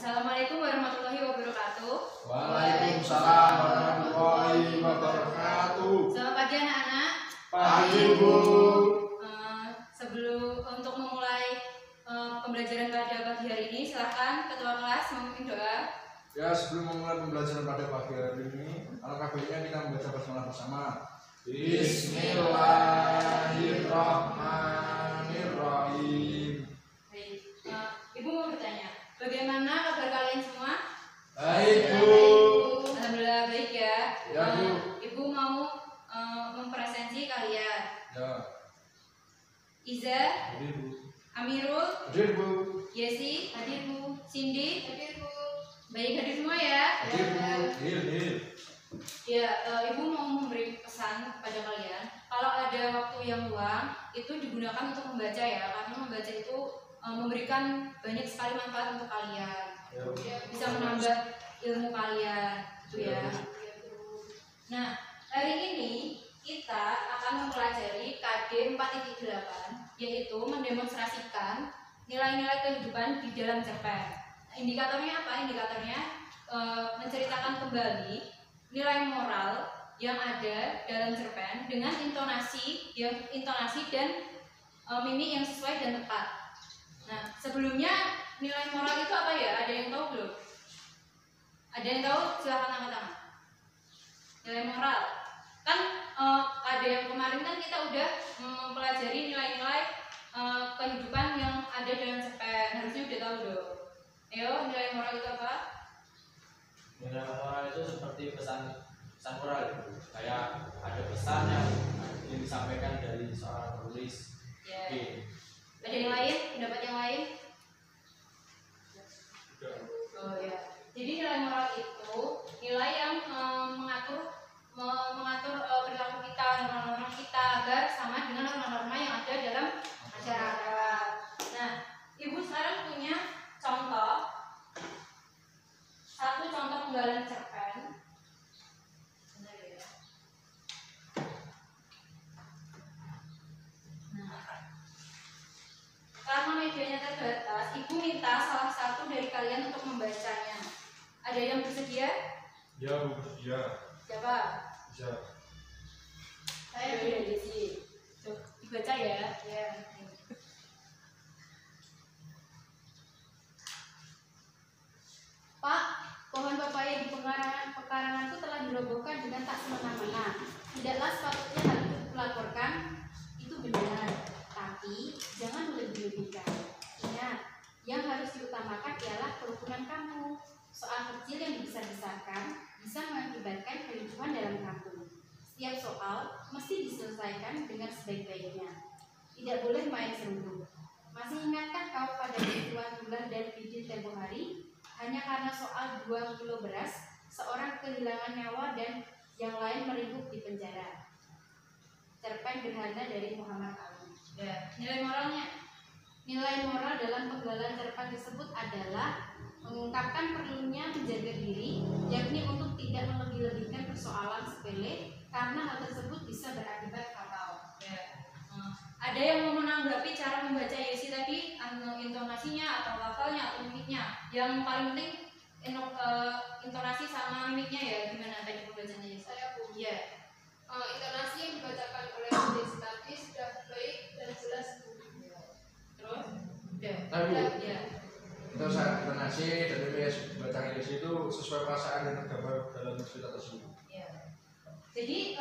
Assalamualaikum warahmatullahi wabarakatuh. Waalaikumsalam warahmatullahi wabarakatuh. Selamat pagi anak-anak. Pagi Bu. Sebelum untuk memulai pembelajaran pada pagi hari ini, silakan ketua kelas memimpin doa. Ya, sebelum memulai pembelajaran pada pagi hari ini, alangkah baiknya kita membaca basmalah bersama. Bismillahirrahmanirrahim. Baik, Ibu mau bertanya, bagaimana kabar kalian semua? Baik Bu. Alhamdulillah baik ya. Ya Bu. Ibu mau mempresensi kalian. Ya. Iza, Hadir Bu. Amirul, Hadir Bu. Yesi, hadir Bu. Cindy, hadir Bu. Baik, hadir semua ya. Hadir Bu. Hadir. Ya, Ibu mau memberi pesan kepada kalian. Kalau ada waktu yang luang, itu digunakan untuk membaca ya. Karena membaca itu memberikan banyak sekali manfaat untuk kalian. Ya. Bisa menambah ilmu kalian, gitu ya. Nah, hari ini kita akan mempelajari KD 4.8, yaitu mendemonstrasikan nilai-nilai kehidupan di dalam cerpen. Indikatornya apa? Indikatornya menceritakan kembali nilai moral yang ada dalam cerpen dengan intonasi dan mimik yang sesuai dan tepat. Nah, sebelumnya nilai moral itu apa ya? Ada yang tahu belum? Ada yang tahu? Silahkan angkat tangan. Nilai moral. Kan ada yang kemarin kan kita udah mempelajari nilai-nilai kehidupan yang ada dalam cerpen. Harusnya udah tahu dong. Ayo, nilai moral itu apa? Nilai moral itu seperti pesan moral gitu. Kayak ada pesan yang disampaikan dari seorang penulis. Ya. Oke. Ada yang lain? Pendapat yang lain? Oh ya. Jadi nilai moral itu nilai yang mengatur perilaku kita, norma-norma kita agar sama dengan norma-norma yang ada dalam masyarakat. Nah, Ibu sekarang punya satu contoh penggalan cerpen. Benar ya? Nah, karena medianya terbatas, Ibu minta salah satu dari kalian untuk membacanya. Ada yang bersedia? Ya Bu. Ya. Siapa? Bisa. Saya udah di sini. Tuh, dibaca ya. Ya. Pak, pohon pepaya di pekaranganku telah dirobohkan dengan tak semena-mena. Tidaklah sepatutnya hal itu dilaporkan. Itu benar, tapi jangan melebih-lebihkan. Ingat, yang harus diutamakan ialah kerukunan kamu. Soal kecil yang dibesar-besarkan bisa mengakibatkan kericuhan dalam kampung. Setiap soal mesti diselesaikan dengan sebaik-baiknya. Tidak boleh main serundung. Masih ingatkah kau pada peristiwa Tular dan Pidin tempo hari? Hanya karena soal 2 kilo beras, seorang kehilangan nyawa dan yang lain meringkuk di penjara. Cerpen Gerhana dari Muhammad Ali. Ya, nilai moralnya. Nilai moral dalam penggalan cerpen tersebut adalah mengungkapkan perlunya menjaga diri, yakni untuk tidak melebih-lebihkan persoalan sepele karena hal tersebut bisa berakibat fatal. Ya. Ada yang mau menanggapi cara membaca Yesi tadi, intonasinya atau lafalnya atau mimiknya? Yang paling penting intonasi sama mimiknya ya. Gimana tadi pembacanya Yesi? Saya punya. Ya. Intonasi yang dibacakan oleh Desi tadi sudah baik dan jelas. Terus? Udah. Nah, Bu. Ya. Itu saya intonasi dan bacaan Inggris itu sesuai perasaan yang tergambar dalam cerita tersebut. Ya. Jadi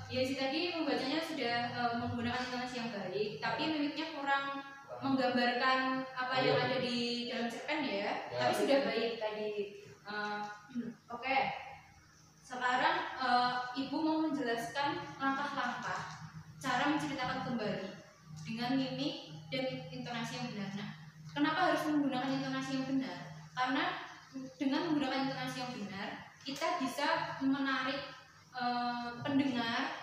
Yesi tadi membacanya sudah menggunakan intonasi yang baik, tapi mimiknya kurang menggambarkan apa yang ada di dalam cerpen ya. Tapi sudah baik tadi. Oke. Sekarang Ibu mau menjelaskan langkah-langkah cara menceritakan kembali dengan mimik dan intonasi yang benar. Nah, kenapa harus menggunakan intonasi yang benar? Karena dengan menggunakan intonasi yang benar, kita bisa menarik pendengar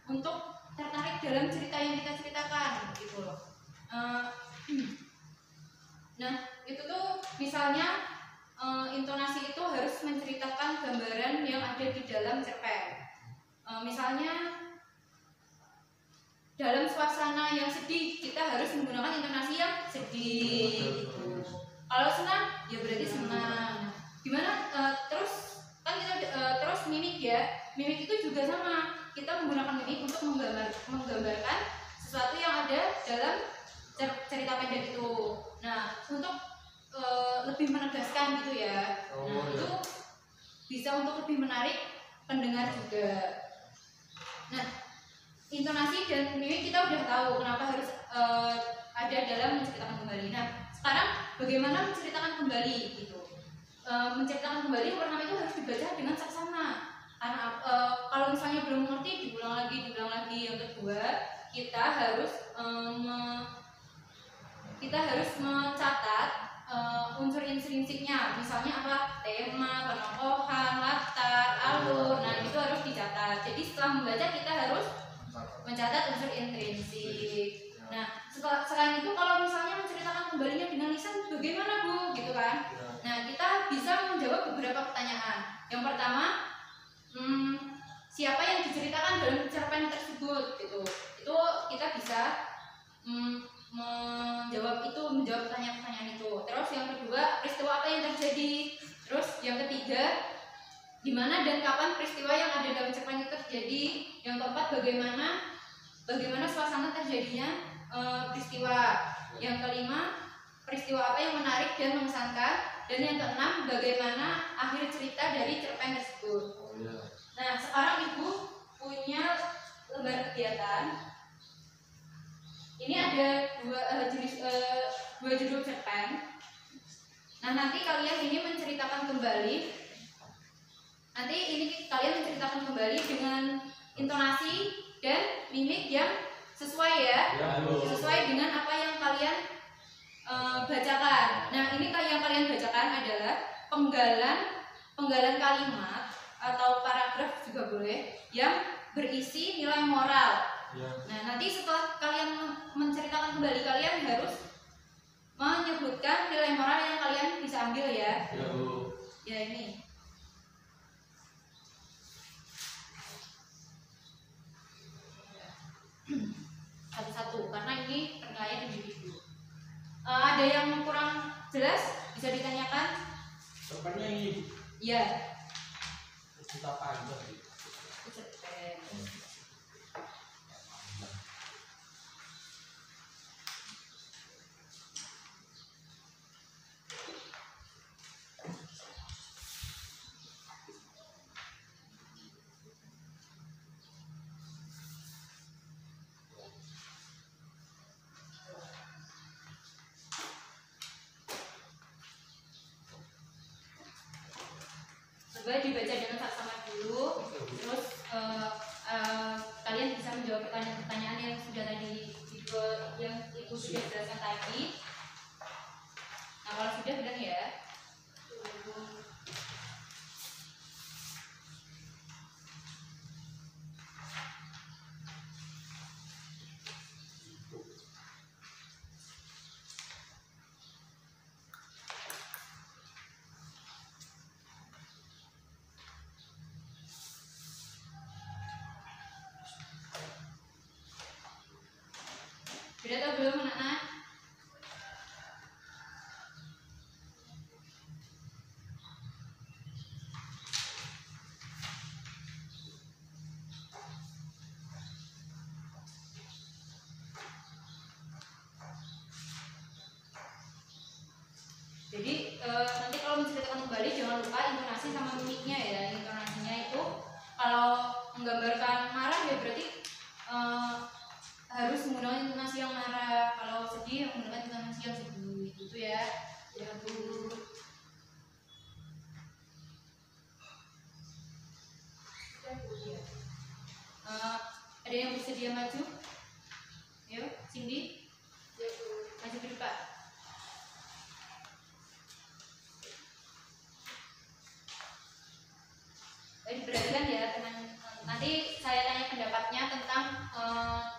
untuk tertarik dalam cerita yang kita ceritakan, gitu loh. Nah, itu tuh misalnya intonasi itu harus menceritakan gambaran yang ada di dalam cerpen. Misalnya dalam suasana yang sedih, kita harus menggunakan intonasi yang sedih. Gitu. Kalau senang ya berarti senang. Gimana terus kan kita terus mimik ya. Mimik itu juga sama. Kita menggunakan mimik untuk menggambarkan sesuatu yang ada dalam cerita pendek itu. Nah, untuk lebih menegaskan gitu ya. Nah, itu bisa untuk lebih menarik pendengar juga. Nah, intonasi dan mimik kita udah tahu kenapa harus ada dalam menceritakan kembali. Nah, sekarang bagaimana menceritakan kembali gitu. Menceritakan kembali yang pertama itu harus dibaca dengan saksama. Karena kalau misalnya belum mengerti diulang lagi. Yang kedua, kita harus mencatat unsur intrinsiknya. Misalnya apa? Tema, penokohan, latar, alur. Nah, itu harus dicatat. Jadi setelah membaca kita harus mencatat unsur intrinsik. Nah, selain itu kalau misalnya menceritakan kembalinya dengan lisan bagaimana Bu? Gitu kan? Nah, kita bisa menjawab beberapa pertanyaan. Yang pertama, siapa yang diceritakan dalam cerpen tersebut? Gitu. Itu kita bisa menjawab pertanyaan-pertanyaan itu. Terus yang kedua, peristiwa apa yang terjadi? Terus yang ketiga, di mana dan kapan peristiwa yang ada dalam cerpen itu terjadi? Yang keempat, bagaimana suasana terjadinya peristiwa. Yang kelima, peristiwa apa yang menarik dan mengesankan. Dan yang keenam, bagaimana akhir cerita dari cerpen tersebut. Nah, sekarang Ibu punya lembar kegiatan. Ini ada dua judul cerpen. Nah, nanti kalian ini menceritakan kembali. Dengan intonasi dan mimik yang sesuai ya. Sesuai dengan apa yang kalian bacakan. Nah, ini yang kalian bacakan adalah penggalan kalimat atau paragraf juga boleh yang berisi nilai moral. Nah, nanti setelah kalian menceritakan kembali, kalian harus menyebutkan nilai moral yang kalian bisa ambil ya. Ya, ini. Satu-satu, karena ini penilaian individu. Ada yang kurang jelas bisa ditanyakan. Cerpennya ini. Iya. Kita panjang. Cerpen. Coba dibaca dengan saksama dulu, terus kalian bisa menjawab pertanyaan-pertanyaan yang sudah tadi yang Ibu sudah jelaskan tadi. Nah, kalau sudah bilang ya. Sudah tahu belum anak-anak? Jadi nanti kalau menceritakan kembali jangan lupa intonasi sama mimiknya ya. Intonasinya itu kalau menggambarkan marah ya berarti harus menggunakan intonasi yang marah. Kalau sedih menggunakan intonasi yang sedih gitu ya. Ya Bu. Ada yang bersedia maju? Yuk, Cindy. Maju ke depan. Diperhatikan ya teman. Nanti saya tanya pendapatnya tentang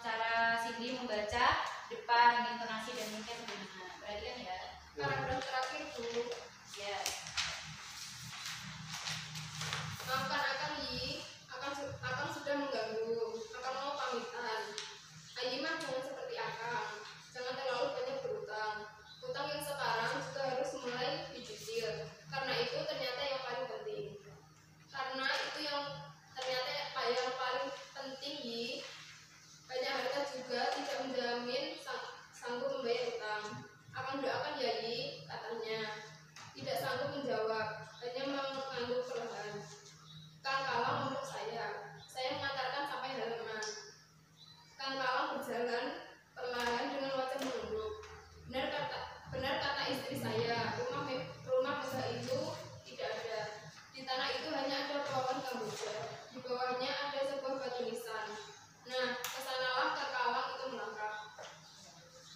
cara Cindy membaca depan, intonasi dan mimiknya bagaimana. mendoakan Yayi, katanya. Tidak sanggup menjawab, hanya mengangguk perlahan. Kang Kalang memeluk saya. Saya mengantarkan sampai halaman. Kang Kalang berjalan perlahan dengan wajah menunduk. Benar kata istri saya, rumah megah itu tidak ada. Di tanah itu hanya ada pohon kamboja. Di bawahnya ada sebuah batu nisan. Nah, kesanalah Kang Kalang itu melangkah.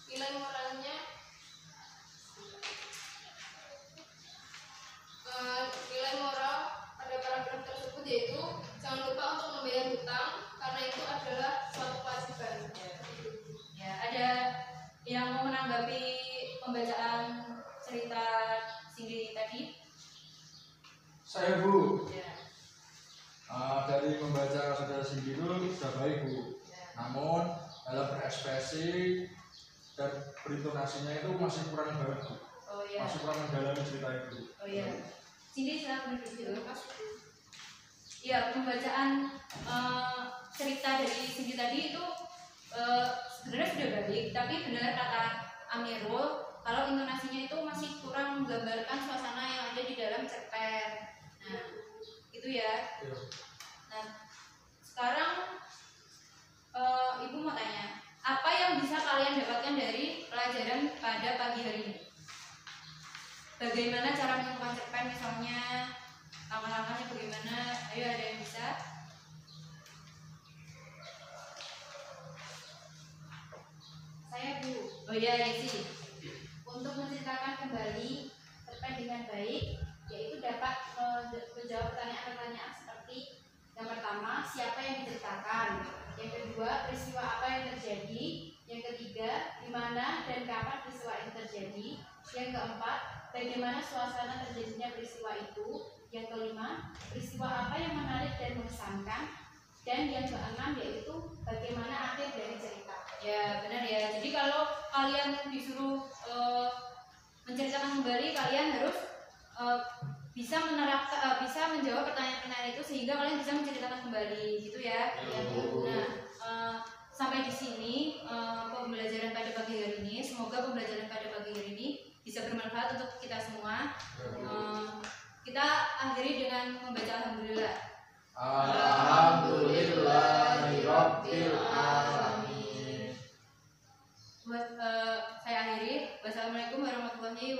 Nilai moralnya nilai moral pada paragraf tersebut yaitu jangan lupa untuk membayar hutang karena itu adalah suatu kewajiban. Ya, ada yang mau menanggapi pembacaan cerita Cindy tadi? Saya Bu, Ya. dari membaca saudara Cindy itu sudah baik Bu. Ya. Namun dalam berekspresi dan berintonasinya itu masih kurang banget Bu. Oh ya. Masih kurang mendalami cerita itu. Oh ya. Cindy silakan duduk. Ya, pembacaan cerita dari Cindy tadi itu sebenarnya sudah baik, tapi benar kata Amirul kalau intonasinya itu masih kurang menggambarkan suasana yang ada di dalam cerpen. Nah, itu ya. Iya. Nah, sekarang Ibu mau tanya, apa yang bisa kalian dapatkan dari pelajaran pada pagi hari ini? Bagaimana cara menemukan cerpen misalnya, langkah-langkahnya bagaimana? Ayo, ada yang bisa? Saya Bu. Oh iya, Desi. Untuk menceritakan kembali cerpen dengan baik, yaitu dapat menjawab pertanyaan-pertanyaan seperti yang pertama, siapa yang diceritakan? Yang kedua, peristiwa apa yang terjadi? Yang ketiga, di mana dan kapan peristiwa itu terjadi? Yang keempat, bagaimana suasana terjadinya peristiwa itu? Yang kelima, peristiwa apa yang menarik dan mengesankan? Dan yang keenam yaitu bagaimana akhir dari cerita. Ya benar ya. Jadi kalau kalian disuruh menceritakan kembali, kalian harus bisa menerapkan, bisa menjawab pertanyaan-pertanyaan itu sehingga kalian bisa menceritakan kembali, gitu ya. Nah, sampai di sini pembelajaran pada pagi hari ini. Semoga pembelajaran pada pagi hari ini bisa bermanfaat untuk kita semua. Kita akhiri dengan membaca alhamdulillah. Alhamdulillahirabbil alamin. Buat saya akhiri. Wassalamualaikum warahmatullahi